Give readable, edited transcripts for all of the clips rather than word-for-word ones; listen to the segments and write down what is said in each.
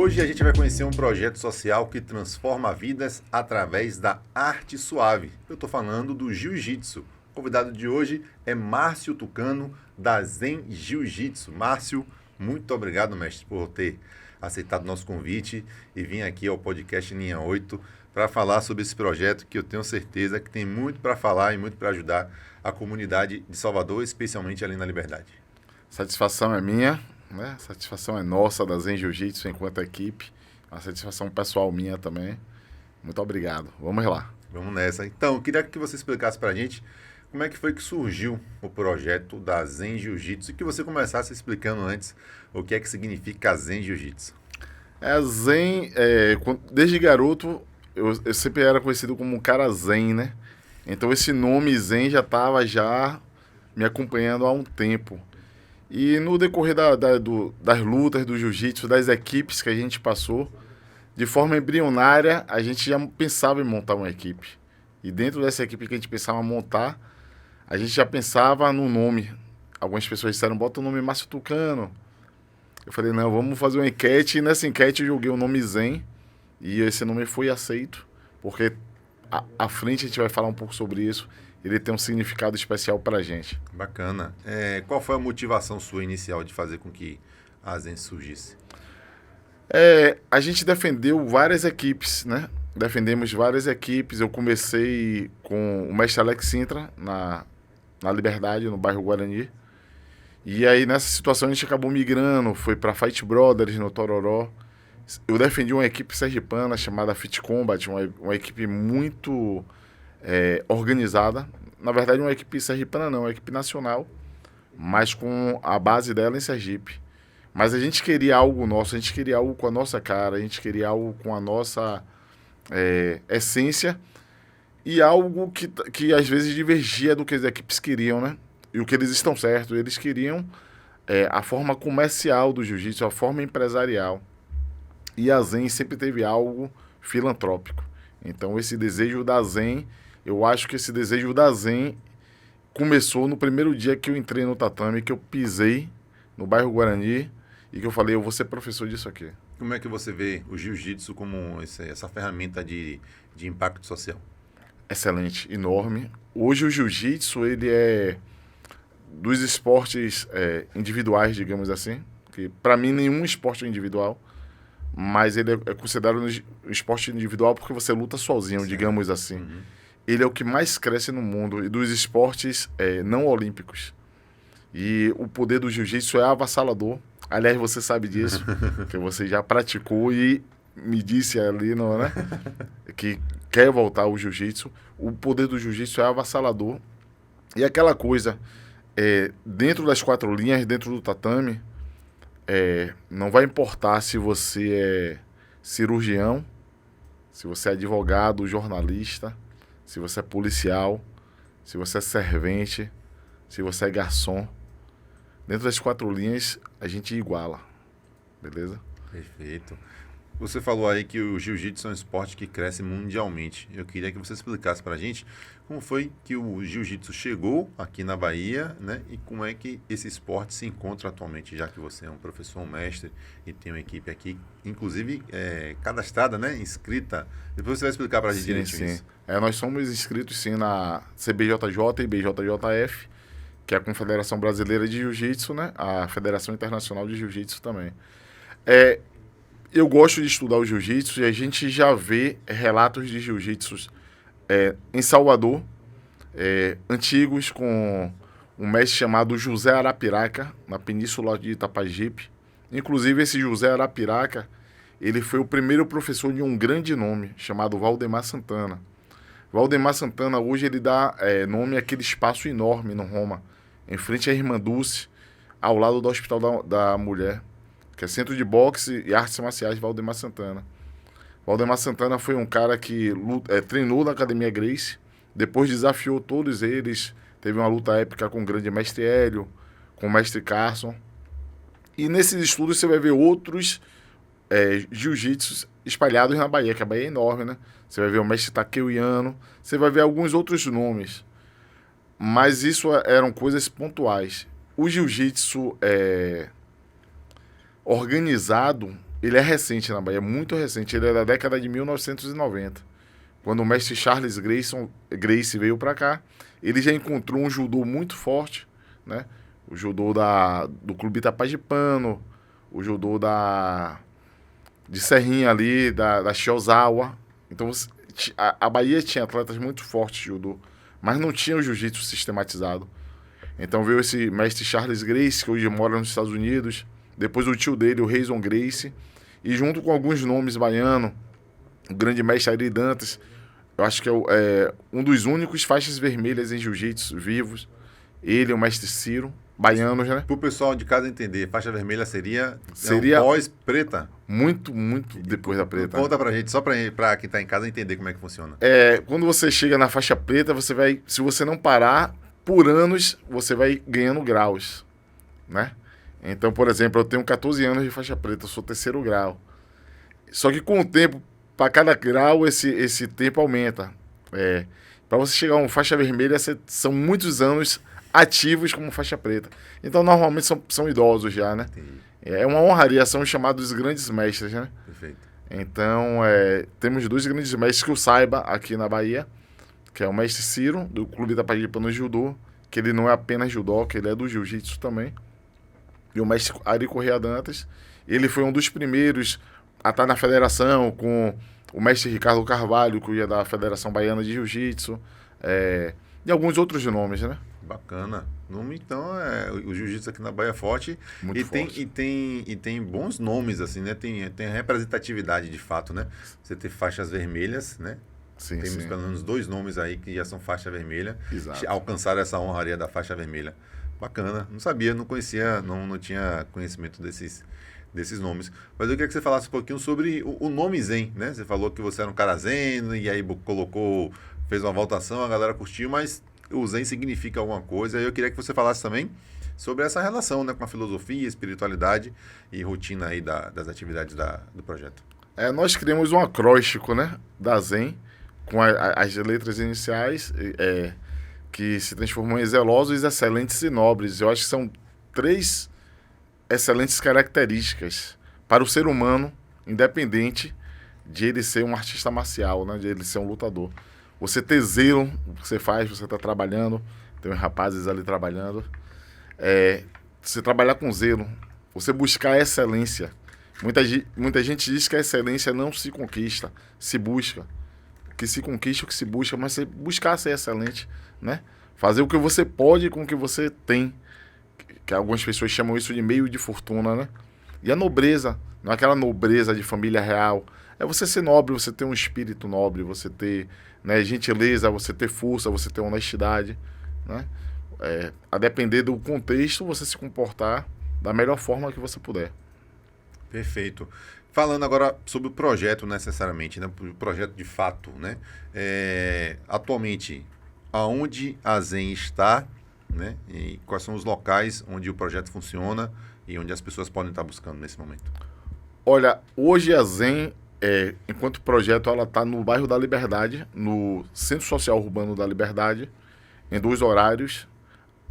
Hoje a gente vai conhecer um projeto social que transforma vidas através da arte suave. Eu estou falando do Jiu-Jitsu. O convidado de hoje é Márcio Tucano, da Zen Jiu-Jitsu. Márcio, muito obrigado, mestre, por ter aceitado nosso convite e vir aqui ao podcast Linha 8 para falar sobre esse projeto que eu tenho certeza que tem muito para falar e muito para ajudar a comunidade de Salvador, especialmente ali na Liberdade. Satisfação é minha, né? Satisfação é nossa da Zen Jiu-Jitsu enquanto equipe. Uma satisfação pessoal minha também. Muito obrigado. Vamos lá. Vamos nessa. Então, eu queria que você explicasse para a gente como é que foi que surgiu o projeto da Zen Jiu-Jitsu e que você começasse explicando antes o que é que significa a Zen Jiu-Jitsu. A Zen, desde garoto, eu sempre era conhecido como um cara Zen, né? Então esse nome Zen já estava me acompanhando há um tempo. E no decorrer das lutas do jiu-jitsu, das equipes que a gente passou, de forma embrionária, a gente já pensava em montar uma equipe. E dentro dessa equipe que a gente pensava em montar, a gente já pensava no nome. Algumas pessoas disseram, bota o nome Márcio Tucano. Eu falei, não, vamos fazer uma enquete. E nessa enquete eu joguei o nome Zen. E esse nome foi aceito, porque à frente a gente vai falar um pouco sobre isso. Ele tem um significado especial para a gente. Bacana. Qual foi a motivação sua inicial de fazer com que a Zen surgisse? A gente defendeu várias equipes, né? Defendemos várias equipes. Eu comecei com o mestre Alex Sintra, na Liberdade, no bairro Guarani. E aí, nessa situação, a gente acabou migrando. Foi para Fight Brothers, no Tororó. Eu defendi uma equipe sergipana chamada Fit Combat, uma equipe muito organizada. Na verdade, uma equipe sergipana não, uma equipe nacional, mas com a base dela em Sergipe. Mas a gente queria algo nosso, a gente queria algo com a nossa cara, a gente queria algo com a nossa essência e algo que às vezes divergia do que as equipes queriam, né? E o que eles estão certos, eles queriam a forma comercial do jiu-jitsu, a forma empresarial. E a Zen sempre teve algo filantrópico. Então, esse desejo da Zen, eu acho que esse desejo da Zen começou no primeiro dia que eu entrei no tatame, que eu pisei no bairro Guarani e que eu falei, eu vou ser professor disso aqui. Como é que você vê o jiu-jitsu como essa ferramenta de impacto social? Excelente, enorme. Hoje o jiu-jitsu, ele é dos esportes individuais, digamos assim, que para mim nenhum esporte é individual, mas ele é considerado um esporte individual porque você luta sozinho, certo, digamos assim. Uhum. Ele é o que mais cresce no mundo e dos esportes não olímpicos. E o poder do jiu-jitsu é avassalador. Aliás, você sabe disso, que você já praticou e me disse ali, não, né, que quer voltar ao jiu-jitsu. O poder do jiu-jitsu é avassalador. E aquela coisa, dentro das quatro linhas, dentro do tatame, não vai importar se você é cirurgião, se você é advogado, jornalista, se você é policial, se você é servente, se você é garçom. Dentro das quatro linhas, a gente iguala, beleza? Perfeito. Você falou aí que o jiu-jitsu é um esporte que cresce mundialmente. Eu queria que você explicasse para a gente como foi que o jiu-jitsu chegou aqui na Bahia, né? E como é que esse esporte se encontra atualmente, já que você é um professor, um mestre e tem uma equipe aqui, inclusive cadastrada, né? Inscrita. Depois você vai explicar para a gente direitinho isso. Nós somos inscritos sim na CBJJ e BJJF, que é a Confederação Brasileira de Jiu-Jitsu, né? A Federação Internacional de Jiu-Jitsu também. Eu gosto de estudar o jiu-jitsu e a gente já vê relatos de jiu-jitsu em Salvador, antigos, com um mestre chamado José Arapiraca, na Península de Itapajipe. Inclusive, esse José Arapiraca, ele foi o primeiro professor de um grande nome, chamado Valdemar Santana. Valdemar Santana, hoje, ele dá nome àquele espaço enorme no Roma, em frente à Irmã Dulce, ao lado do Hospital da Mulher, que é Centro de Boxe e Artes Marciais Valdemar Santana. Valdemar Santana foi um cara que treinou na Academia Gracie, depois desafiou todos eles, teve uma luta épica com o grande mestre Hélio, com o mestre Carson. E nesses estudos você vai ver outros jiu-jitsus espalhados na Bahia, que a Bahia é enorme, né? Você vai ver o mestre Takeuiano, você vai ver alguns outros nomes. Mas isso eram coisas pontuais. O jiu-jitsu organizado, ele é recente na Bahia, muito recente. Ele é da década de 1990. Quando o mestre Charles Gracie veio para cá, ele já encontrou um judô muito forte, né? O judô do Clube Itapajipano, o judô de Serrinha ali, da Shiozawa. Então, a Bahia tinha atletas muito fortes de judô, mas não tinha o jiu-jitsu sistematizado. Então veio esse mestre Charles Gracie, que hoje mora nos Estados Unidos, depois o tio dele, o Reison Gracie, e junto com alguns nomes baianos, o grande mestre Ari Dantas, eu acho que é um dos únicos faixas vermelhas em jiu-jitsu vivos, ele, o mestre Ciro, baianos, né? Para o pessoal de casa entender, faixa vermelha seria pós-preta? Muito, muito depois da preta. Conta pra gente, só para quem está em casa entender como é que funciona. Quando você chega na faixa preta, você vai, se você não parar, por anos, você vai ganhando graus, né? Então, por exemplo, eu tenho 14 anos de faixa preta, eu sou 3º grau. Só que com o tempo, para cada grau, esse tempo aumenta. Para você chegar a uma faixa vermelha, são muitos anos ativos como faixa preta. Então, normalmente, são idosos já, né? Entendi. É uma honraria, são chamados grandes mestres, né? Perfeito. Então, temos 2 grandes mestres que eu saiba aqui na Bahia, que é o mestre Ciro, do Clube Itapajipano Judô, que ele não é apenas judô, que ele é do jiu-jitsu também. E o mestre Ari Correia Dantas, ele foi um dos primeiros a estar na federação, com o mestre Ricardo Carvalho, que é da Federação Baiana de Jiu-Jitsu, e alguns outros nomes, né? Bacana. Então, o jiu-jitsu aqui na Bahia é forte. Muito forte. E tem bons nomes, assim, né? Tem representatividade, de fato, né? Você tem faixas vermelhas, né? Sim, Temos sim. pelo menos 2 nomes aí que já são faixa vermelha. Exato. Alcançaram essa honraria da faixa vermelha. Bacana. Não sabia, não conhecia, não tinha conhecimento desses nomes. Mas eu queria que você falasse um pouquinho sobre o nome Zen, né? Você falou que você era um cara Zen, e aí fez uma votação, a galera curtiu, mas o Zen significa alguma coisa. E eu queria que você falasse também sobre essa relação, né, com a filosofia, espiritualidade e rotina aí das atividades do projeto. Nós criamos um acróstico, né, da Zen, com as letras iniciais, que se transformam em zelosos, excelentes e nobres. Eu acho que são 3 excelentes características para o ser humano, independente de ele ser um artista marcial, né, de ele ser um lutador. Você ter zelo no que você faz, você está trabalhando, tem uns rapazes ali trabalhando, você trabalhar com zelo, você buscar a excelência. Muita gente diz que a excelência não se conquista, se busca. Que se conquista, o que se busca, mas você buscar ser excelente, né? Fazer o que você pode com o que você tem, que algumas pessoas chamam isso de meio de fortuna, né? E a nobreza, não é aquela nobreza de família real, é você ser nobre, você ter um espírito nobre, você ter, né, gentileza, você ter força, você ter honestidade, né? A depender do contexto, você se comportar da melhor forma que você puder. Perfeito. Falando agora sobre o projeto necessariamente, né? O projeto de fato, né? Atualmente, aonde a Zen está, né? E quais são os locais onde o projeto funciona e onde as pessoas podem estar buscando nesse momento? Olha, hoje a Zen, enquanto projeto, ela está no bairro da Liberdade, no Centro Social Urbano da Liberdade, em 2 horários,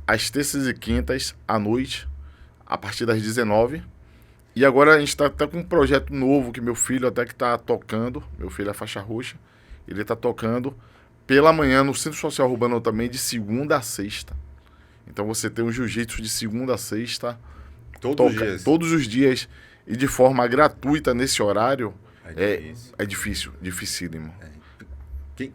às terças e quintas, à noite, a partir das 19h. E agora a gente está até com um projeto novo que meu filho até que está tocando, meu filho é faixa roxa, ele está tocando pela manhã no Centro Social Urbano também, de segunda a sexta. Então você tem um jiu-jitsu de segunda a sexta, todos os dias e de forma gratuita nesse horário. É difícil, dificílimo.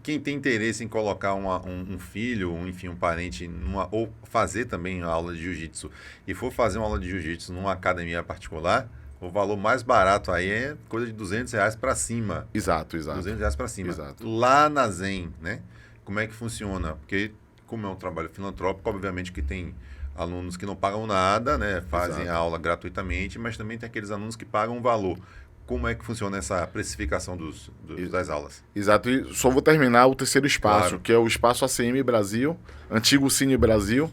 Quem tem interesse em colocar um filho, enfim, um parente, ou fazer também uma aula de jiu-jitsu, e for fazer uma aula de jiu-jitsu numa academia particular, o valor mais barato aí é coisa de R$200 para cima. Exato. R$200 para cima. Exato. Lá na Zen, né? Como é que funciona? Porque, como é um trabalho filantrópico, obviamente que tem alunos que não pagam nada, né? Fazem Exato. a aula gratuitamente, mas também tem aqueles alunos que pagam um valor. Como é que funciona essa precificação das aulas? Exato, e só vou terminar o terceiro espaço, Claro. que é o espaço ACM Brasil, antigo Cine Brasil.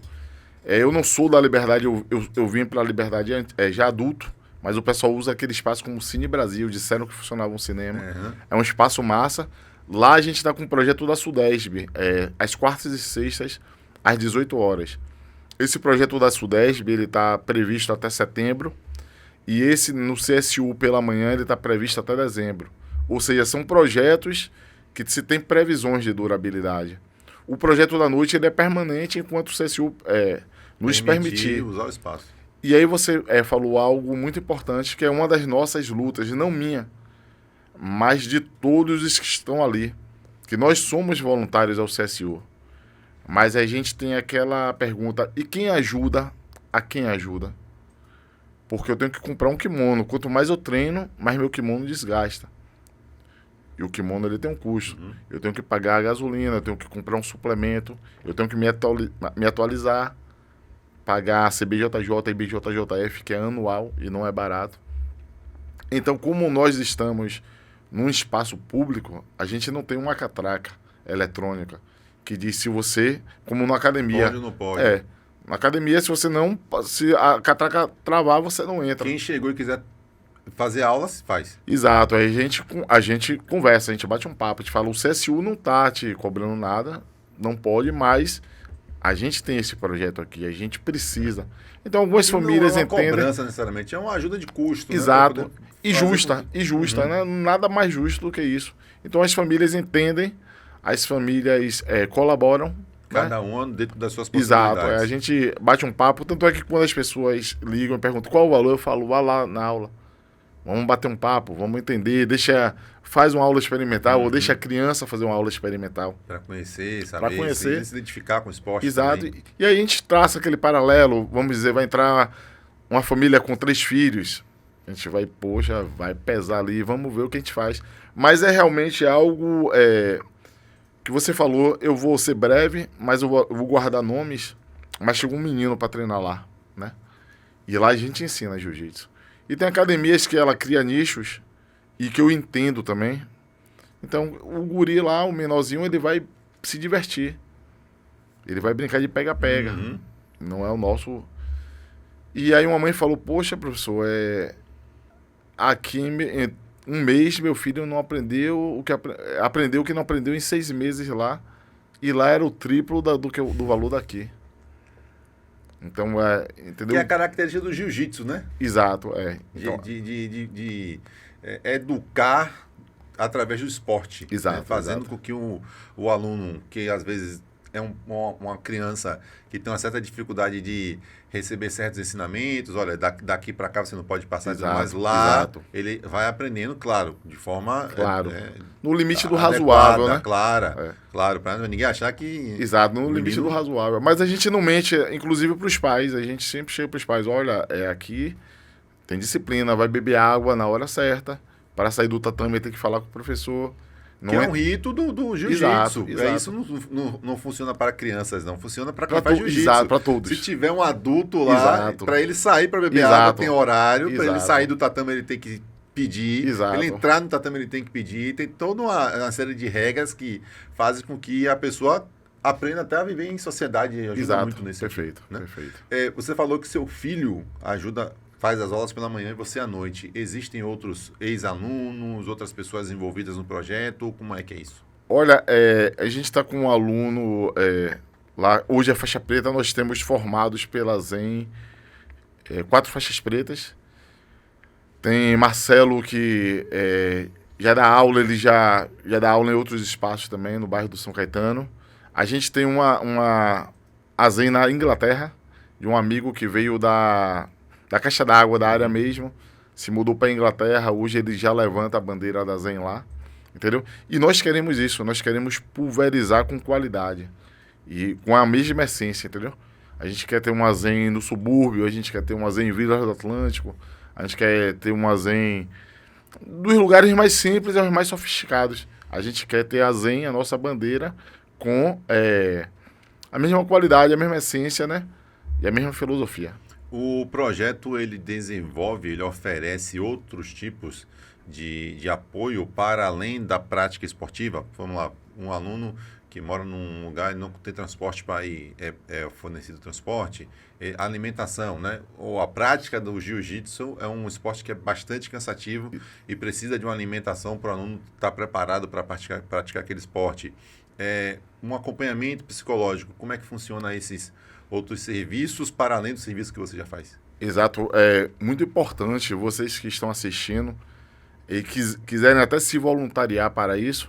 Eu não sou da Liberdade, eu vim para a Liberdade já adulto, mas o pessoal usa aquele espaço como Cine Brasil, disseram que funcionava um cinema. Uhum. É um espaço massa. Lá a gente está com o projeto da Sudesb, às quartas e sextas, às 18 horas. Esse projeto da Sudesb, ele está previsto até setembro. E esse, no CSU pela manhã, ele está previsto até dezembro. Ou seja, são projetos que se tem previsões de durabilidade. O projeto da noite ele é permanente enquanto o CSU nos permitir. Usar o espaço. E aí você falou algo muito importante, que é uma das nossas lutas, não minha, mas de todos os que estão ali. Que nós somos voluntários ao CSU. Mas a gente tem aquela pergunta, e quem ajuda, a quem ajuda? Porque eu tenho que comprar um kimono. Quanto mais eu treino, mais meu kimono desgasta. E o kimono ele tem um custo. Uhum. Eu tenho que pagar a gasolina, eu tenho que comprar um suplemento, eu tenho que me atualizar, pagar a CBJJ e BJJF, que é anual e não é barato. Então, como nós estamos num espaço público, a gente não tem uma catraca eletrônica que diz se você, como na academia... Pode ou não pode? Na academia, se a catraca travar, você não entra. Quem chegou e quiser fazer aulas, faz. Exato, aí a gente conversa, a gente bate um papo, a gente fala, o CSU não tá te cobrando nada, não pode, mas a gente tem esse projeto aqui, a gente precisa. Então algumas famílias entendem... Não é uma cobrança necessariamente, é uma ajuda de custo. Exato, né, e justa, né? Nada mais justo do que isso. Então as famílias entendem, as famílias colaboram. Cada né? um dentro das suas possibilidades. Exato, a gente bate um papo, tanto é que quando as pessoas ligam e perguntam qual o valor, eu falo, vá lá na aula. Vamos bater um papo, vamos entender, faz uma aula experimental ou deixa a criança fazer uma aula experimental. Para conhecer, saber, se identificar com o esporte. Exato. Também. E aí a gente traça aquele paralelo, vamos dizer, vai entrar uma família com 3 filhos. A gente vai, vai pesar ali, vamos ver o que a gente faz. Mas é realmente algo que você falou, eu vou ser breve, mas eu vou guardar nomes, mas chegou um menino para treinar lá, né? E lá a gente ensina jiu-jitsu. E tem academias que ela cria nichos e que eu entendo também. Então, o guri lá, o menorzinho, ele vai se divertir. Ele vai brincar de pega-pega. Uhum. Não é o nosso... E aí uma mãe falou, poxa, professor, aqui em um mês meu filho não aprendeu aprendeu o que não aprendeu em 6 meses lá. E lá era o triplo do valor daqui. Então, entendeu? Que é a característica do jiu-jitsu, né? Exato, Então, de educar através do esporte. Exato, Né? Fazendo exato. com que o aluno, que às vezes é uma criança que tem uma certa dificuldade de receber certos ensinamentos, olha, daqui para cá você não pode passar, Exato, mas lá exato. ele vai aprendendo, claro, de forma... Claro. No limite do adequada, razoável, né? Claro, para ninguém achar que... Exato, no limite do razoável. Mas a gente não mente, inclusive para os pais. A gente sempre chega para os pais, olha, aqui tem disciplina, vai beber água na hora certa. Para sair do tatame tem que falar com o professor. Não que é um rito do jiu-jitsu. Exato. Isso não funciona para crianças, não. Funciona para quem faz jiu-jitsu. Exato, para todos. Se tiver um adulto lá, para ele sair para beber água, tem horário. Para ele sair do tatame, ele tem que pedir. Exato. Ele entrar no tatame, ele tem que pedir. Tem toda uma série de regras que fazem com que a pessoa aprenda até a viver em sociedade. Ajuda Exato. muito nesse Perfeito, sentido, né? perfeito. Você falou que seu filho faz as aulas pela manhã e você à noite. Existem outros ex-alunos, outras pessoas envolvidas no projeto? Como é que é isso? Olha, a gente está com um aluno lá. Hoje a faixa preta nós temos formados pela Zen 4 faixas pretas. Tem Marcelo que já dá aula, ele já dá aula em outros espaços também, no bairro do São Caetano. A gente tem a Zen na Inglaterra, de um amigo que veio da caixa d'água da área mesmo, se mudou para a Inglaterra, hoje ele já levanta a bandeira da Zen lá, entendeu? E nós queremos isso, nós queremos pulverizar com qualidade e com a mesma essência, entendeu? A gente quer ter uma Zen no subúrbio, a gente quer ter uma Zen em Vila do Atlântico, a gente quer ter uma Zen dos lugares mais simples aos mais sofisticados. A gente quer ter a Zen, a nossa bandeira, com a mesma qualidade, a mesma essência, né? E a mesma filosofia. O projeto, ele oferece outros tipos de apoio para além da prática esportiva? Vamos lá, um aluno que mora num lugar e não tem transporte para ir, é fornecido transporte, alimentação, né? Ou a prática do jiu-jitsu é um esporte que é bastante cansativo e precisa de uma alimentação para o aluno estar preparado para praticar aquele esporte. Um acompanhamento psicológico, como é que funciona esses outros serviços para além do serviço que você já faz? Exato. É muito importante vocês que estão assistindo e quiserem até se voluntariar para isso.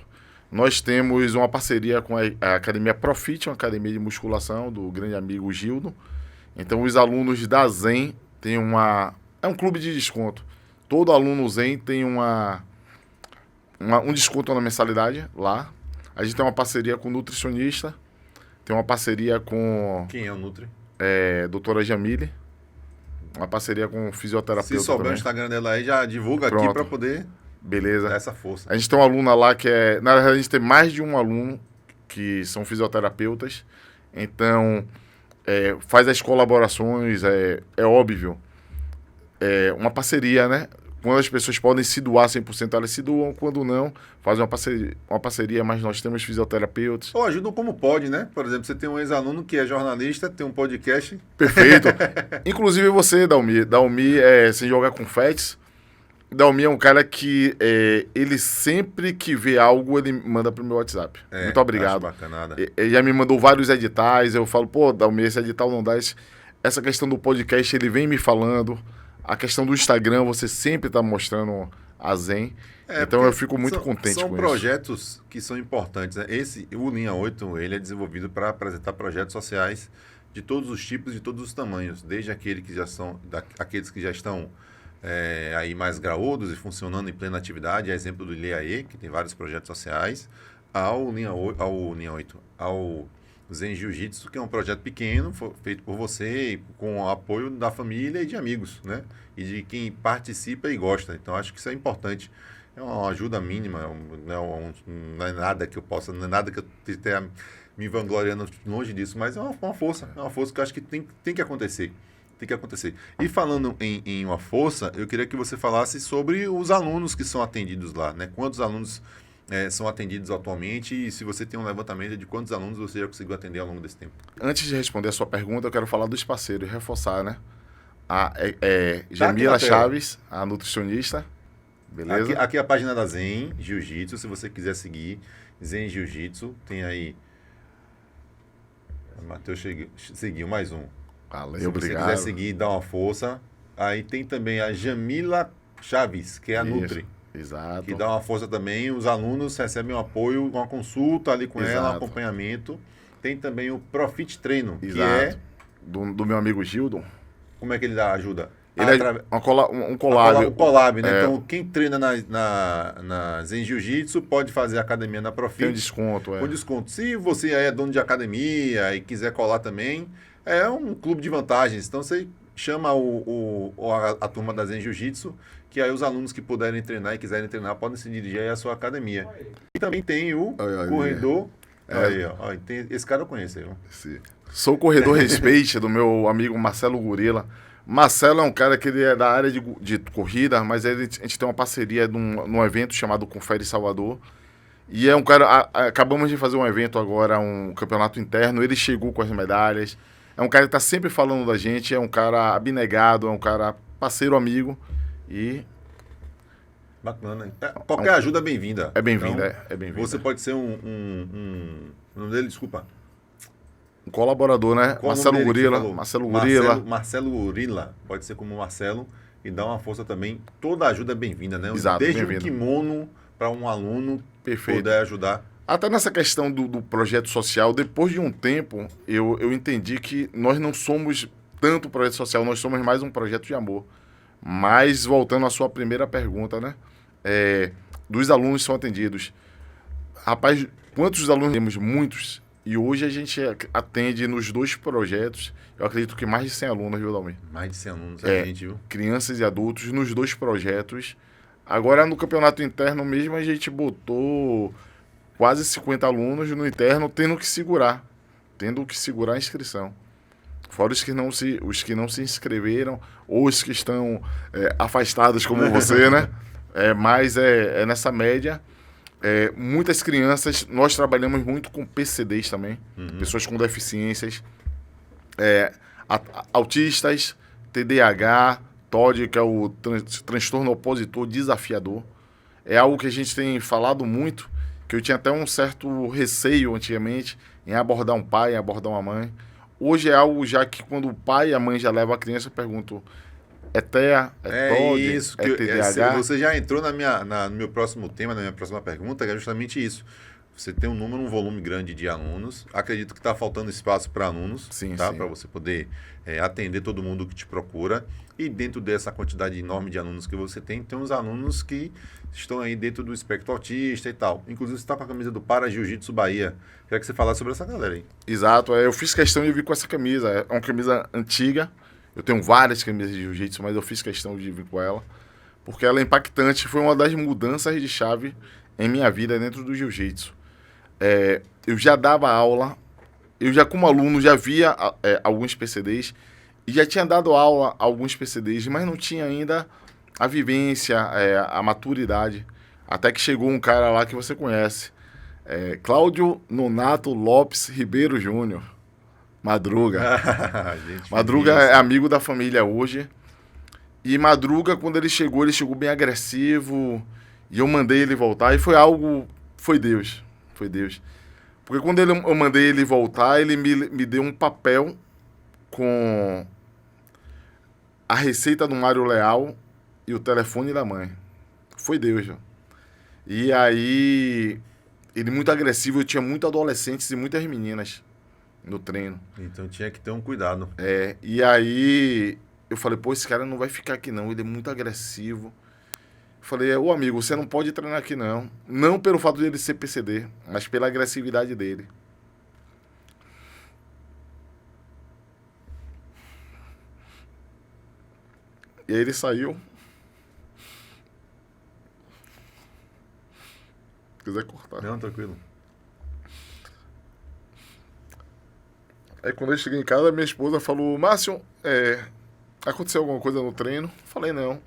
Nós temos uma parceria com a Academia Profit, uma academia de musculação do grande amigo Gildo. Então, os alunos da Zen têm é um clube de desconto. Todo aluno Zen tem um desconto na mensalidade lá. A gente tem uma parceria com o nutricionista, tem uma parceria com Quem é o Nutri? doutora Jamile, uma parceria com o fisioterapeuta Se souber também. o Instagram dela aí, já divulga aqui Pronto. para poder Beleza. dar essa força. A gente tem uma aluna lá que na verdade, a gente tem mais de um aluno que são fisioterapeutas. Então, faz as colaborações, é óbvio. É uma parceria, né? Quando as pessoas podem se doar 100%, elas se doam. Quando não, fazem uma parceria, mas nós temos fisioterapeutas. Ou ajudam como pode, né? Por exemplo, você tem um ex-aluno que é jornalista, tem um podcast. Perfeito. Inclusive você, Dalmi. Dalmi, sem jogar confetes, Dalmi é um cara que ele sempre que vê algo, ele manda pro meu WhatsApp. Muito obrigado. Acho bacanada. Ele já me mandou vários editais, eu falo, pô, Dalmi, esse edital não dá. Essa questão do podcast, ele vem me falando. A questão do Instagram, você sempre está mostrando a Zen. Então eu fico muito contente com isso. São projetos que são importantes, né? O Linha 8, ele é desenvolvido para apresentar projetos sociais de todos os tipos, de todos os tamanhos, desde aqueles que já estão aí mais graúdos e funcionando em plena atividade, a exemplo do ILEAE, que tem vários projetos sociais, ao Zen Jiu-Jitsu, que é um projeto pequeno, feito por você, e com o apoio da família e de amigos, né? E de quem participa e gosta. Então, acho que isso é importante. É uma ajuda mínima, não é nada que eu possa, não é nada que eu esteja me vangloriando longe disso, mas é uma força que eu acho que tem que acontecer. Tem que acontecer. E falando em uma força, eu queria que você falasse sobre os alunos que são atendidos lá, né? Quantos alunos são atendidos atualmente e se você tem um levantamento de quantos alunos você já conseguiu atender ao longo desse tempo. Antes de responder a sua pergunta, eu quero falar dos parceiros e reforçar, né? A Jamila Chaves, a nutricionista, beleza? Aqui é a página da Zen Jiu-Jitsu, se você quiser seguir, Zen Jiu-Jitsu, tem aí... O Matheus seguiu mais um. Valeu, obrigado. Se você quiser seguir, dá uma força. Aí tem também a Jamila Chaves, que é a Nutri. Exato. Que dá uma força também, os alunos recebem um apoio, uma consulta ali com ela, um acompanhamento. Tem também o Profit Treino, que é... Do meu amigo Gildo. Como é que ele dá ajuda? Ele um collab. Um collab, né? Então, quem treina na Zen Jiu-Jitsu pode fazer academia na Profit. Tem desconto, Com desconto. Se você é dono de academia e quiser colar também, é um clube de vantagens. Então, você chama a turma da Zen Jiu-Jitsu, que aí os alunos que puderem treinar e quiserem treinar podem se dirigir aí à sua academia. E também tem o corredor. Esse cara eu conheço aí. Sim. Sou o corredor respeite do meu amigo Marcelo Gorila. Marcelo é um cara que ele é da área de corrida, mas a gente tem uma parceria num evento chamado Confere Salvador. E é um cara... acabamos de fazer um evento agora, um campeonato interno. Ele chegou com as medalhas. É um cara que está sempre falando da gente. É um cara abnegado, é um cara parceiro, amigo. E... Bacana. Qualquer ajuda é bem-vinda. É bem-vinda, então, é bem-vinda. Você pode ser o nome dele, desculpa. Um colaborador, né? Marcelo Gorila. Marcelo Gorila. Pode ser como Marcelo e dá uma força também. Toda ajuda é bem-vinda, né? Exato, desde um kimono para um aluno poder ajudar. Até nessa questão do projeto social, depois de um tempo, eu entendi que nós não somos tanto projeto social, nós somos mais um projeto de amor. Mas, voltando à sua primeira pergunta, né? Dos alunos são atendidos. Rapaz, quantos alunos temos? Muitos. E hoje a gente atende nos 2 projetos, eu acredito que mais de 100 alunos, viu, Dalmi? Mais de 100 alunos, gente, viu? Crianças e adultos nos 2 projetos. Agora, no campeonato interno mesmo, a gente botou quase 50 alunos no interno, tendo que segurar a inscrição. Fora os que não se inscreveram, ou os que estão afastados como você, né? Mas é nessa média. Muitas crianças, nós trabalhamos muito com PCDs também, pessoas com deficiências, autistas, TDAH, TOD, que é o transtorno opositor desafiador. É algo que a gente tem falado muito, que eu tinha até um certo receio antigamente em abordar um pai, em abordar uma mãe. hoje é algo já que quando o pai e a mãe já levam a criança, eu pergunto, é TEA, é TOD, Isso, é TDAH? você já entrou no meu próximo tema, na minha próxima pergunta, que é justamente isso. Você tem um volume grande de alunos. Acredito que está faltando espaço para alunos, Sim, tá? sim. Para você poder atender todo mundo que te procura. E dentro dessa quantidade enorme de alunos que você tem uns alunos que estão aí dentro do espectro autista e tal. Inclusive, você está com a camisa do Para Jiu-Jitsu Bahia. Queria que você falasse sobre essa galera aí. Exato, eu fiz questão de vir com essa camisa. É uma camisa antiga. Eu tenho várias camisas de jiu-jitsu, mas eu fiz questão de vir com ela. Porque ela é impactante. Foi uma das mudanças de chave em minha vida dentro do jiu-jitsu. Eu já dava aula, eu já como aluno já via alguns PCDs e já tinha dado aula a alguns PCDs, mas não tinha ainda a vivência, a maturidade. Até que chegou um cara lá que você conhece, Cláudio Nonato Lopes Ribeiro Júnior, Madruga. Gente, Madruga é amigo da família hoje. E Madruga, quando ele chegou bem agressivo. E eu mandei ele voltar. E foi algo... Foi Deus. Foi Deus. Porque quando eu mandei ele voltar, ele me deu um papel com a receita do Mário Leal e o telefone da mãe. Foi Deus, já. E aí... Ele muito agressivo. Eu tinha muitos adolescentes e muitas meninas no treino. Então tinha que ter um cuidado. E aí eu falei, pô, esse cara não vai ficar aqui não, ele é muito agressivo. Eu falei, ô amigo, você não pode treinar aqui não. Não pelo fato de ele ser PCD, mas pela agressividade dele. E aí ele saiu. Se quiser cortar. Não, tranquilo. Aí quando eu cheguei em casa, minha esposa falou, Márcio, aconteceu alguma coisa no treino? Falei, não.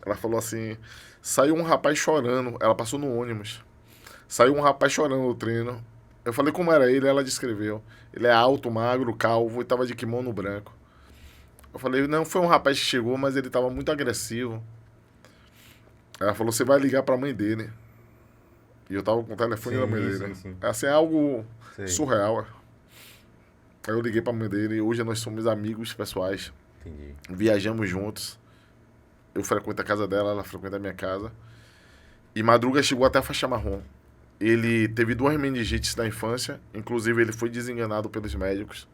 Ela falou assim, saiu um rapaz chorando. Ela passou no ônibus. Saiu um rapaz chorando no treino. Eu falei como era ele, ela descreveu. Ele é alto, magro, calvo e tava de kimono branco. Eu falei, não, foi um rapaz que chegou, mas ele tava muito agressivo. Ela falou, você vai ligar pra mãe dele. E eu tava com o telefone da mãe dele. Sim. Assim, é algo Sei. surreal. Aí eu liguei pra mãe dele e hoje nós somos amigos pessoais. Entendi. Viajamos juntos. Eu frequento a casa dela, ela frequenta a minha casa. E Madruga chegou até a faixa marrom. Ele teve 2 meningites na infância. Inclusive, ele foi desenganado pelos médicos.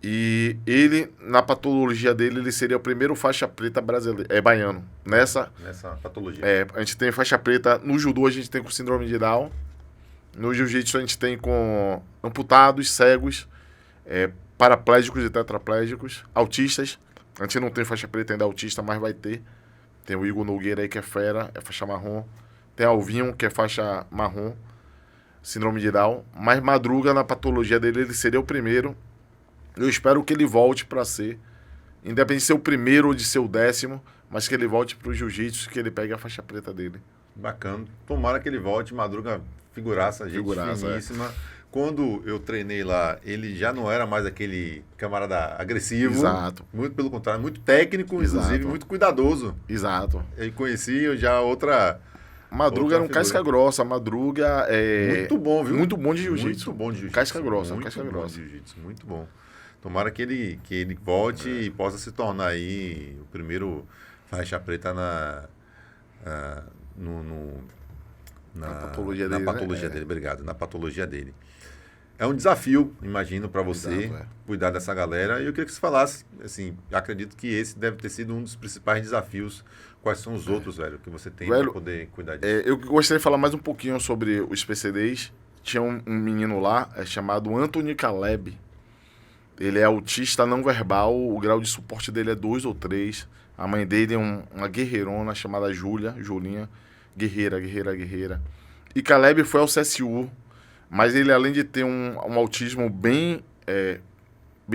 E ele, na patologia dele, ele seria o primeiro faixa preta brasileiro, baiano. Nessa patologia. a gente tem faixa preta. No judô, a gente tem com síndrome de Down. No jiu-jitsu, a gente tem com amputados, cegos, paraplégicos e tetraplégicos, autistas. A gente não tem faixa preta ainda autista, mas vai ter. Tem o Igor Nogueira aí, que é fera, é faixa marrom. Tem Alvinho, que é faixa marrom, síndrome de Down. Mas Madruga, na patologia dele, ele seria o primeiro. Eu espero que ele volte para ser, independente de ser o primeiro ou de ser o 10º, mas que ele volte pro jiu-jitsu, que ele pegue a faixa preta dele. Bacana. Tomara que ele volte. Madruga, figuraça, gente finíssima. Quando eu treinei lá, ele já não era mais aquele camarada agressivo. Exato. Muito pelo contrário, muito técnico, inclusive, muito cuidadoso. Exato. Eu conheci já outra... Madruga era um casca grossa. Madruga é... Muito bom, viu? Muito bom de jiu-jitsu. Muito bom de jiu-jitsu. Casca grossa, muito casca bom grossa. De jiu-jitsu, muito bom. Tomara que ele volte e possa se tornar aí o primeiro faixa preta na patologia na dele, patologia dele. Obrigado, na patologia dele. É um desafio, imagino, para você cuidar dessa galera. E eu queria que você falasse, assim, acredito que esse deve ter sido um dos principais desafios. Quais são os outros, velho, que você tem para poder cuidar disso? Eu gostaria de falar mais um pouquinho sobre os PCDs. Tinha um menino lá, chamado Anthony Caleb. Ele é autista não verbal, o grau de suporte dele é 2 ou 3. A mãe dele é uma guerreirona chamada Julinha. Guerreira. E Caleb foi ao CSU, mas ele, além de ter um autismo bem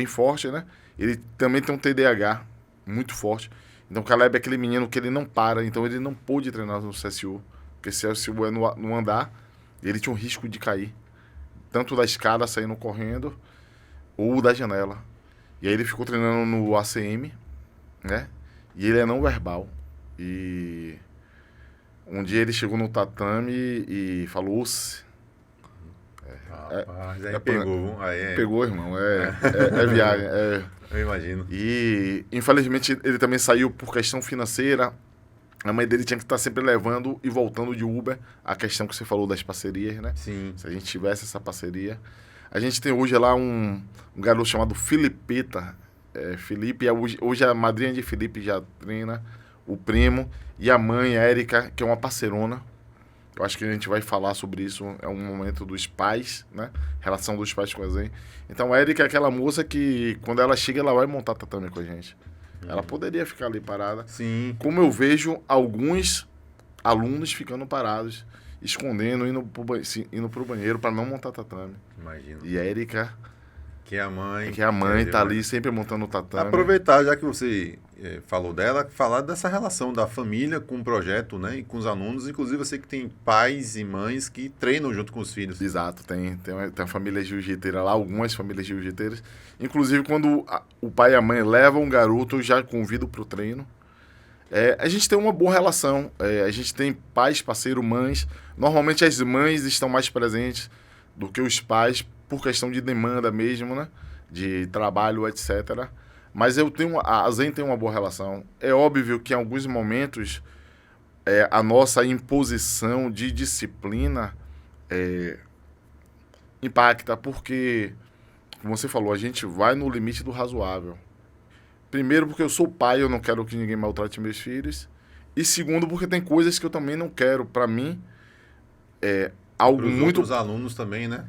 forte, né? Ele também tem um TDAH muito forte. Então Caleb é aquele menino que ele não para, então ele não pôde treinar no CSU, porque CSU é no andar, ele tinha um risco de cair, tanto da escada saindo correndo, ou da janela. E aí ele ficou treinando no ACM, né? E ele é não verbal. E um dia ele chegou no tatame e falou, Rapaz, aí pegou, aí Pegou, irmão. É viagem. Eu imagino. E, infelizmente, ele também saiu por questão financeira. A mãe dele tinha que estar sempre levando e voltando de Uber. A questão que você falou das parcerias, né? Sim. Se a gente tivesse essa parceria. A gente tem hoje lá um garoto chamado Filipeta. Felipe, hoje a madrinha de Felipe já treina, o primo, e a mãe, Érica, que é uma parceirona. Eu acho que a gente vai falar sobre isso, é um momento dos pais, né? Relação dos pais com a Zen. Então, a Érica é aquela moça que, quando ela chega, ela vai montar tatame com a gente. Ela poderia ficar ali parada. Sim. Como eu vejo alguns alunos ficando parados, escondendo, indo pro banheiro para não montar tatame. Imagino. E a Érica, Que é a mãe. tá ali sempre montando o tatame. Aproveitar, já que você falou dela, falar dessa relação da família com o projeto, né? E com os alunos. Inclusive, você que tem pais e mães que treinam junto com os filhos. Exato, tem uma família jiu-jiteira lá, algumas famílias jiu-jiteiras. Inclusive, quando o pai e a mãe levam um garoto, eu já convido para o treino. A gente tem uma boa relação, a gente tem pais, parceiro, mães. Normalmente as mães estão mais presentes do que os pais, por questão de demanda mesmo, né? De trabalho, etc. Mas a Zen tem uma boa relação. É óbvio que em alguns momentos a nossa imposição de disciplina impacta, porque, como você falou, a gente vai no limite do razoável. Primeiro, porque eu sou pai, eu não quero que ninguém maltrate meus filhos. E segundo, porque tem coisas que eu também não quero. Para mim, algo Pros muito... outros alunos também, né?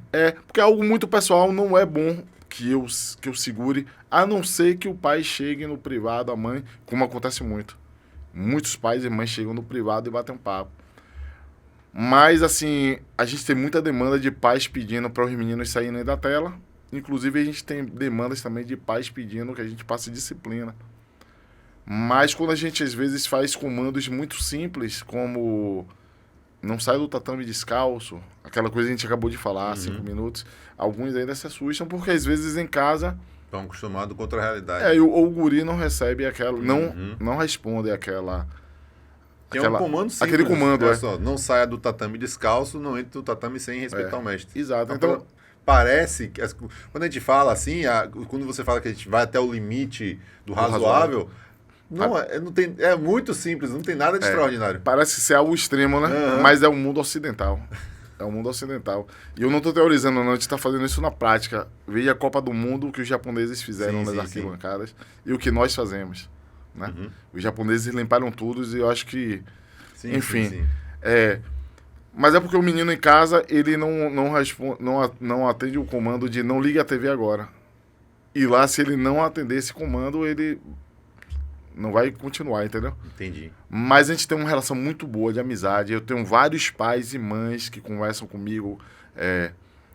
Porque algo muito pessoal não é bom que eu segure, a não ser que o pai chegue no privado, a mãe, como acontece muito. Muitos pais e mães chegam no privado e batem um papo. Mas, assim, a gente tem muita demanda de pais pedindo para os meninos saírem da tela. Inclusive, a gente tem demandas também de pais pedindo que a gente passe disciplina. Mas quando a gente, às vezes, faz comandos muito simples, como não sai do tatame descalço, aquela coisa que a gente acabou de falar, 5 minutos, alguns ainda se assustam, porque às vezes em casa... Estão acostumados com outra realidade. Ou o guri não recebe aquela... Não responde aquela... Que é um comando simples. Aquele comando, só, não saia do tatame descalço, não entre no tatame sem respeitar o mestre. Exato. Então, parece que... Quando a gente fala assim, quando você fala que a gente vai até o limite do razoável... É muito simples, não tem nada de extraordinário. Parece ser algo extremo, né? Mas é o mundo ocidental. É o mundo ocidental. E eu não estou teorizando, não. A gente está fazendo isso na prática. Veja a Copa do Mundo, o que os japoneses fizeram nas arquibancadas e o que nós fazemos. Né? Os japoneses limparam tudo e eu acho que... enfim. Mas é porque o menino em casa, ele não atende o comando de não ligue a TV agora. E lá, se ele não atender esse comando, ele... não vai continuar, entendeu? Entendi. Mas a gente tem uma relação muito boa de amizade. Eu tenho vários pais e mães que conversam comigo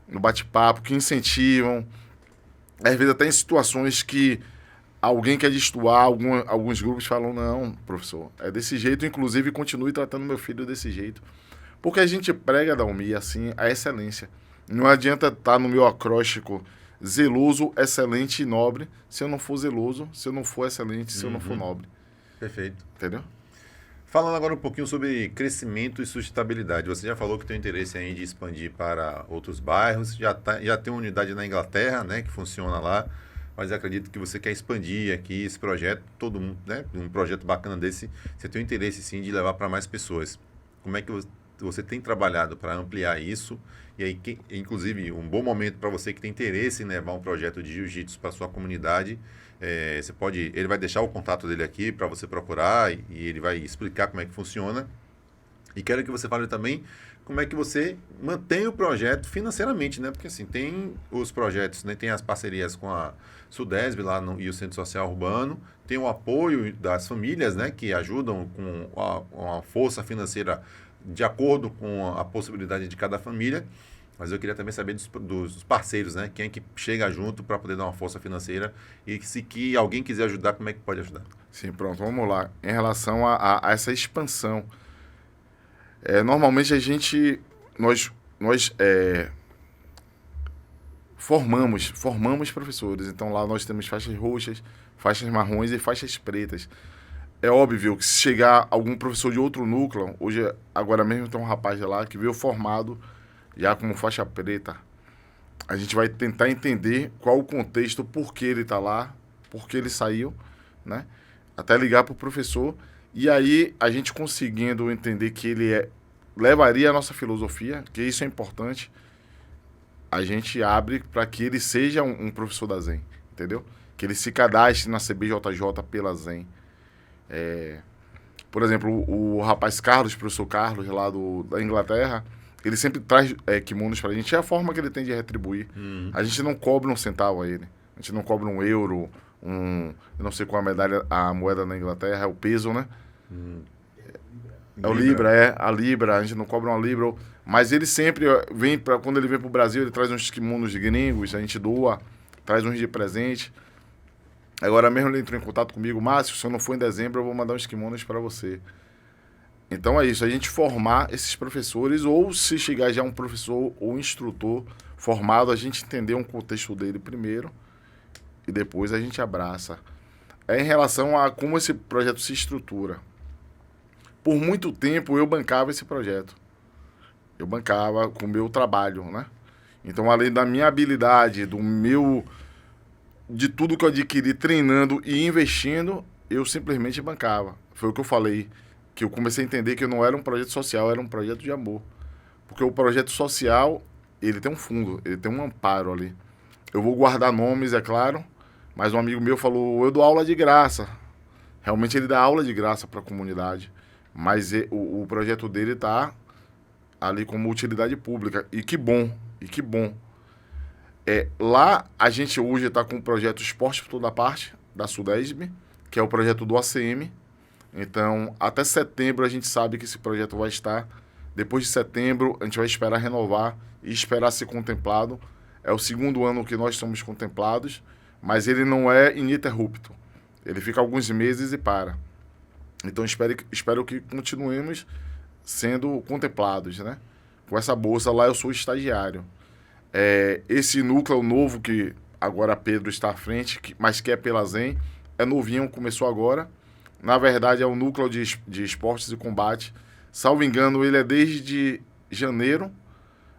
no bate-papo, que incentivam. Às vezes até em situações que alguém quer destoar, alguns grupos falam, não, professor, é desse jeito, inclusive continue tratando meu filho desse jeito. Porque a gente prega da UMI, assim, a excelência. Não adianta estar no meu acróstico zeloso, excelente e nobre, se eu não for zeloso, se eu não for excelente, se eu não for nobre. Perfeito. Entendeu? Falando agora um pouquinho sobre crescimento e sustentabilidade. Você já falou que tem interesse aí de expandir para outros bairros, já tem uma unidade na Inglaterra, né, que funciona lá, mas eu acredito que você quer expandir aqui esse projeto, todo mundo, né, um projeto bacana desse, você tem o interesse sim de levar para mais pessoas. Como é que você tem trabalhado para ampliar isso? E aí, inclusive, um bom momento para você que tem interesse em levar um projeto de jiu-jitsu para sua comunidade, ele vai deixar o contato dele aqui para você procurar e ele vai explicar como é que funciona. E quero que você fale também como é que você mantém o projeto financeiramente, né? Porque assim, tem os projetos, né? Tem as parcerias com a Sudesb lá e o Centro Social Urbano, tem o apoio das famílias, né? Que ajudam com a força financeira de acordo com a possibilidade de cada família, mas eu queria também saber dos parceiros, né? Quem é que chega junto para poder dar uma força financeira e se alguém quiser ajudar, como é que pode ajudar? Sim, pronto, vamos lá. Em relação a essa expansão, normalmente nós formamos professores, então lá nós temos faixas roxas, faixas marrons e faixas pretas. É óbvio que se chegar algum professor de outro núcleo, agora mesmo tem um rapaz lá que veio formado já como faixa preta, A gente vai tentar entender qual o contexto, por que ele está lá, por que ele saiu, né? Até ligar para o professor. E aí, a gente conseguindo entender que ele levaria a nossa filosofia, que isso é importante, a gente abre para que ele seja um professor da Zen, entendeu? Que ele se cadastre na CBJJ pela Zen. Por exemplo, o rapaz Carlos, professor Carlos, lá da Inglaterra, ele sempre traz kimonos pra gente. É a forma que ele tem de retribuir. A gente não cobra um centavo a ele. A gente não cobra um euro, eu não sei qual a medalha, a moeda na Inglaterra, é o peso, né? É o Libra, a Libra, a gente não cobra uma Libra. Mas ele sempre vem, quando ele vem pro Brasil, ele traz uns kimonos gringos, a gente doa, traz uns de presente. Agora mesmo ele entrou em contato comigo, Márcio, se eu não for em dezembro, eu vou mandar uns kimonos para você. Então é isso, a gente formar esses professores, ou se chegar já um professor ou instrutor formado, a gente entender um contexto dele primeiro e depois a gente abraça. Em relação a como esse projeto se estrutura. Por muito tempo eu bancava esse projeto. Eu bancava com o meu trabalho, né? Então, além da minha habilidade, de tudo que eu adquiri treinando e investindo, eu simplesmente bancava. Foi o que eu falei, que eu comecei a entender que não era um projeto social, era um projeto de amor. Porque o projeto social, ele tem um fundo, ele tem um amparo ali. Eu vou guardar nomes, é claro, mas um amigo meu falou, eu dou aula de graça. Realmente ele dá aula de graça para a comunidade, mas o projeto dele está ali como utilidade pública. E que bom, e que bom. Lá a gente hoje está com o projeto Esporte por Toda Parte, da Sudesb, que é o projeto do ACM. Então, até setembro a gente sabe que esse projeto vai estar. Depois de setembro, a gente vai esperar renovar e esperar ser contemplado. É o segundo ano que nós somos contemplados, mas ele não é ininterrupto. Ele fica alguns meses e para. Então, espero que continuemos sendo contemplados, né? Com essa bolsa lá, eu sou estagiário. Esse núcleo novo que agora Pedro está à frente, mas que é pela Zen, é novinho, começou agora. Na verdade, é o núcleo de esportes e combate. Salvo engano, ele é desde janeiro,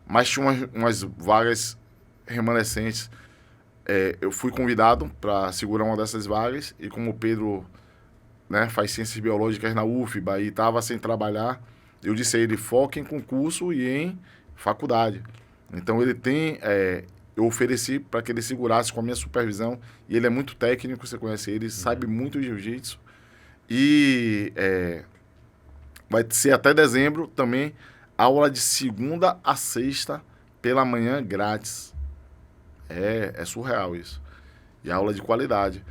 mas tinha umas vagas remanescentes. Eu fui convidado para segurar uma dessas vagas e como o Pedro, né, faz ciências biológicas na UFBA e estava sem trabalhar, eu disse a ele, foque em concurso e em faculdade. Então ele tem, eu ofereci para que ele segurasse com a minha supervisão, e ele é muito técnico, você conhece ele, sabe muito de jiu-jitsu, e vai ser até dezembro também aula de segunda a sexta pela manhã grátis. É surreal isso. E aula de qualidade.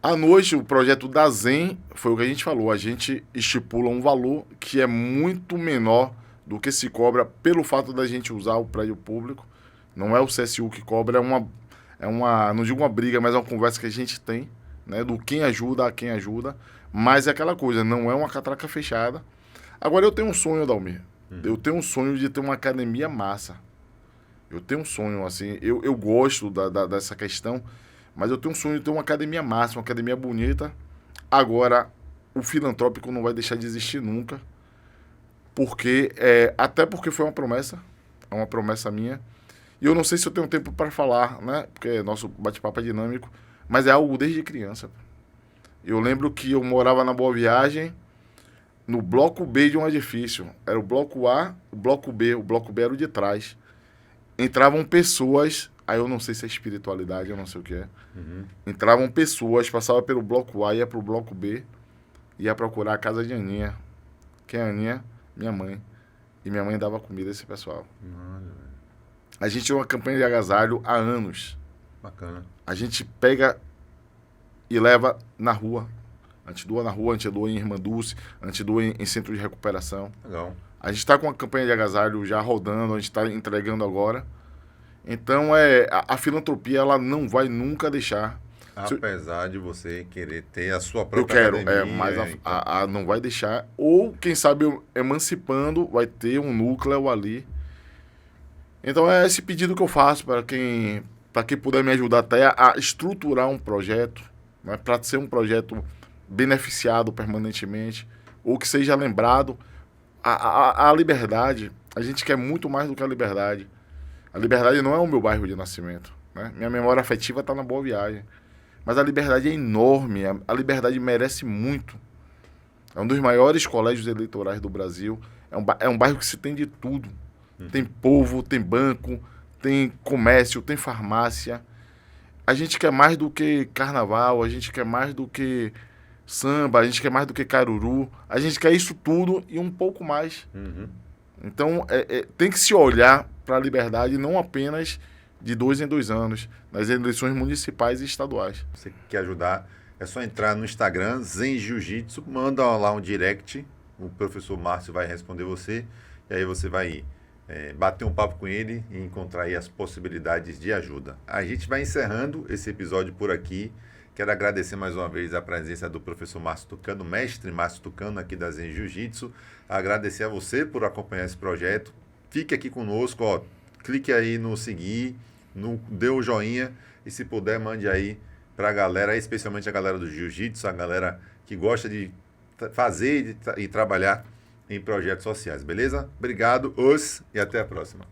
À noite, o projeto da Zen, foi o que a gente falou, a gente estipula um valor que é muito menor do que se cobra pelo fato da gente usar o prédio público. Não é o CSU que cobra, não digo uma briga, mas é uma conversa que a gente tem, né, do quem ajuda a quem ajuda, mas é aquela coisa, não é uma catraca fechada. Agora eu tenho um sonho, Dalmir, eu tenho um sonho de ter uma academia massa. Eu tenho um sonho, assim, eu gosto dessa questão, mas eu tenho um sonho de ter uma academia massa, uma academia bonita. Agora, o filantrópico não vai deixar de existir nunca, porque até porque foi uma promessa, é uma promessa minha, e eu não sei se eu tenho tempo para falar, né, porque nosso bate-papo é dinâmico, mas é algo desde criança. Eu lembro que eu morava na Boa Viagem, no bloco B de um edifício, era o bloco A, o bloco B era o de trás. Entravam pessoas, aí eu não sei se é espiritualidade, eu não sei o que é, entravam pessoas, passavam pelo bloco A, ia pro bloco B, ia procurar a casa de Aninha. Quem é a Aninha? Minha mãe. E minha mãe dava comida a esse pessoal. A gente tinha uma campanha de agasalho há anos. Bacana. A gente pega e leva na rua. A gente doa na rua, a gente doa em Irmã Dulce, a gente doa em centro de recuperação. Legal. A gente está com uma campanha de agasalho já rodando, a gente está entregando agora. Então, a filantropia, ela não vai nunca deixar. Apesar de você querer ter a sua Eu própria quero, academia, mas então, não vai deixar. Ou, quem sabe, emancipando, vai ter um núcleo ali. Então, é esse pedido que eu faço para quem puder me ajudar até a estruturar um projeto, né, para ser um projeto beneficiado permanentemente, ou que seja lembrado. A liberdade, a gente quer muito mais do que a liberdade. A Liberdade não é o meu bairro de nascimento, né? Minha memória afetiva está na Boa Viagem. Mas a Liberdade é enorme, a Liberdade merece muito. É um dos maiores colégios eleitorais do Brasil. É um bairro que se tem de tudo. Tem povo, tem banco, tem comércio, tem farmácia. A gente quer mais do que carnaval, a gente quer mais do que samba, a gente quer mais do que caruru. A gente quer isso tudo e um pouco mais. Então, tem que se olhar para a Liberdade não apenas de 2 em 2 anos, nas eleições municipais e estaduais. Você que quer ajudar, é só entrar no Instagram, Zen Jiu-Jitsu, manda lá um direct, o professor Márcio vai responder você, e aí você vai bater um papo com ele e encontrar aí as possibilidades de ajuda. A gente vai encerrando esse episódio por aqui. Quero agradecer mais uma vez a presença do professor Márcio Tucano, mestre Márcio Tucano aqui da Zen Jiu-Jitsu. Agradecer a você por acompanhar esse projeto. Fique aqui conosco, ó, clique aí no seguir, dê o joinha e se puder mande aí para a galera, especialmente a galera do Jiu-Jitsu, a galera que gosta de fazer e trabalhar em projetos sociais, beleza? Obrigado, e até a próxima.